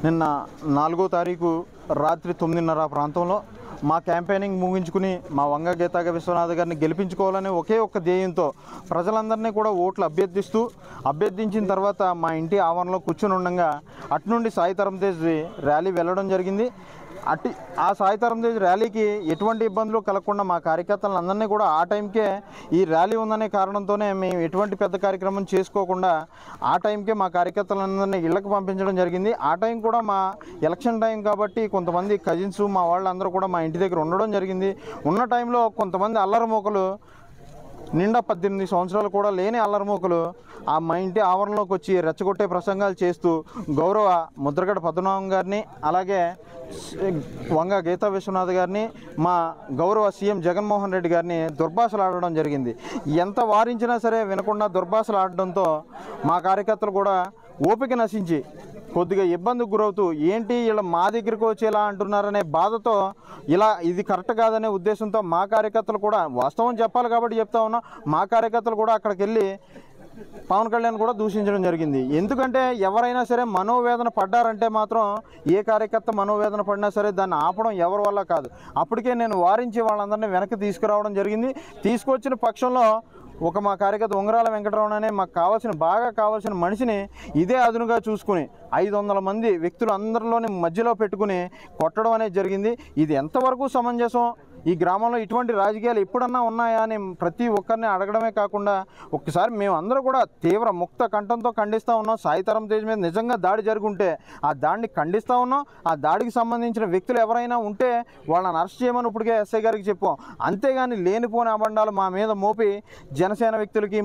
నిన్న 4వ తారీఖు రాత్రి 9:30 ప్రాంతంలో మా క్యాంపెయినింగ్ ముగించుకుని మా వంగ గీతా విశ్వనాథ్ గారిని గెలిపించుకోవాలని ఒకే ఒక్క ధ్యేయంతో ప్రజలందరినీ కూడా ఓట్లు అభ్యర్థించిన తర్వాత మా ఇంటి ఆవరణలో కూర్చుని ఉండగా అటు నుండి సాయి తరం తేజ్ ర్యాలీ వెళ్ళడం జరిగింది. ఆ సాయి తరం తేజ్ ర్యాలీకి ఎటువంటి ఇబ్బందులు కలగకుండా మా కార్యకర్తలందరినీ కూడా ఆ టైంకే ఈ ర్యాలీ ఉందనే కారణంతోనే మేము ఎటువంటి పెద్ద కార్యక్రమం చేసుకోకుండా ఆ టైంకే మా కార్యకర్తలందరినీ ఇళ్లకు పంపించడం జరిగింది. ఆ టైం కూడా మా ఎలక్షన్ టైం కాబట్టి కొంతమంది కజిన్స్ మా వాళ్ళందరూ కూడా మా ఇంటి దగ్గర ఉండడం జరిగింది. ఉన్న టైంలో కొంతమంది అల్లరిమోకలు నిండా 18 సంవత్సరాలు కూడా లేని అల్లరిమోకలు మా ఇంటి ఆవరణలోకి వచ్చి రెచ్చగొట్టే ప్రసంగాలు చేస్తూ గౌరవ ముద్రగడ పద్మనాభం గారిని అలాగే వంగ గీతా విశ్వనాథ్ గారిని మా గౌరవ సీఎం జగన్మోహన్ రెడ్డి గారిని దుర్భాషలు ఆడడం జరిగింది. ఎంత వారించినా సరే వినకుండా దుర్భాషలు ఆడడంతో మా కార్యకర్తలు కూడా ఓపిక నశించి కొద్దిగా ఇబ్బందికి గురవుతూ ఏంటి ఇలా మా దగ్గరికి వచ్చి ఇలా అంటున్నారనే బాధతో ఇది కరెక్ట్ కాదనే ఉద్దేశంతో మా కార్యకర్తలు కూడా వాస్తవం చెప్పాలి కాబట్టి చెప్తా ఉన్నాం. మా కార్యకర్తలు కూడా అక్కడికి వెళ్ళి పవన్ కళ్యాణ్ కూడా దూషించడం జరిగింది. ఎందుకంటే ఎవరైనా సరే మనోవేదన పడ్డారంటే మాత్రం ఏ కార్యకర్త మనోవేదన పడినా సరే దాన్ని ఆపడం ఎవరి వల్ల కాదు. అప్పటికే నేను వారించి వాళ్ళందరినీ వెనక్కి తీసుకురావడం జరిగింది. తీసుకొచ్చిన పక్షంలో మా కార్యకర్త ఉంగరాల వెంకటరమణ అనే మాకు బాగా కావాల్సిన మనిషిని ఇదే అదునుగా చూసుకుని 500 మంది వ్యక్తులు అందరిలోని మధ్యలో పెట్టుకుని కొట్టడం అనేది జరిగింది. ఇది ఎంతవరకు సమంజసం? ఈ గ్రామంలో ఇటువంటి రాజకీయాలు ఎప్పుడన్నా ఉన్నాయా అని ప్రతి ఒక్కరిని అడగడమే కాకుండా ఒక్కసారి మేము అందరూ కూడా తీవ్ర ముక్త కంఠంతో ఖండిస్తూ ఉన్నాం. సాయి తరం తేజ్ మీద నిజంగా దాడి జరుగుంటే ఆ దాడిని ఖండిస్తూ ఉన్నాం. ఆ దాడికి సంబంధించిన వ్యక్తులు ఎవరైనా ఉంటే వాళ్ళని అరెస్ట్ చేయమని ఇప్పటికే ఎస్ఐ గారికి చెప్పాం. అంతేగాని లేనిపోని అబండాలు మా మీద మోపి జనసేన వ్యక్తులకి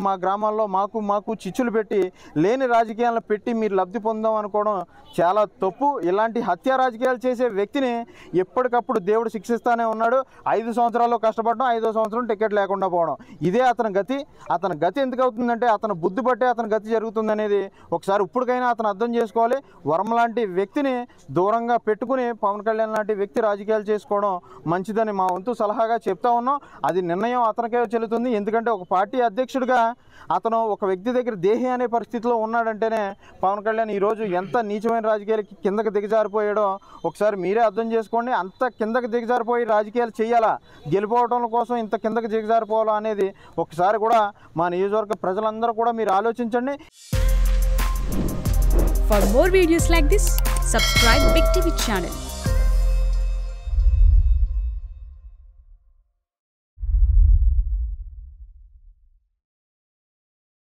మా గ్రామాల్లో మాకు చిచ్చులు పెట్టి లేని రాజకీయాలను పెట్టి మీరు లబ్ధి పొందాం అనుకోవడం చాలా తప్పు. ఇలాంటి హత్య రాజకీయాలు చేసే వ్యక్తిని ఎప్పటికప్పుడు దేవుడు శిక్షిస్తానే ఉన్నాడు. 5 సంవత్సరాల్లో కష్టపడడం, 5వ సంవత్సరం టికెట్ లేకుండా పోవడం, ఇదే అతని గతి. అతని గతి ఎందుకు అవుతుందంటే అతను బుద్ధి పట్టే అతని గతి జరుగుతుంది అనేది ఒకసారి ఇప్పటికైనా అతను అర్థం చేసుకోవాలి. వరం లాంటి వ్యక్తిని దూరంగా పెట్టుకుని పవన్ కళ్యాణ్ లాంటి వ్యక్తి రాజకీయాలు చేసుకోవడం మంచిదని మా వంతు సలహాగా చెప్తా ఉన్నాం. అది నిర్ణయం అతనికే చెల్లుతుంది. ఎందుకంటే ఒక పార్టీ అధ్యక్షుడిగా అతను ఒక వ్యక్తి దగ్గర దేహి అనే పరిస్థితిలో ఉన్నాడంటేనే పవన్ కళ్యాణ్ ఈరోజు ఎంత నీచమైన రాజకీయాలకి కిందకి దిగజారిపోయాడో ఒకసారి మీరే అర్థం చేసుకోండి. అంత కిందకి దిగజారిపోయి రాజకీయాలు చేయాలా, గెలిపోవడం కోసం ఇంత కిందకి దిగజారిపోవాలా అనేది ఒకసారి కూడా మా నియోజకవర్గ ప్రజలందరూ కూడా మీరు ఆలోచించండి. For more videos like this, subscribe Big TV channel.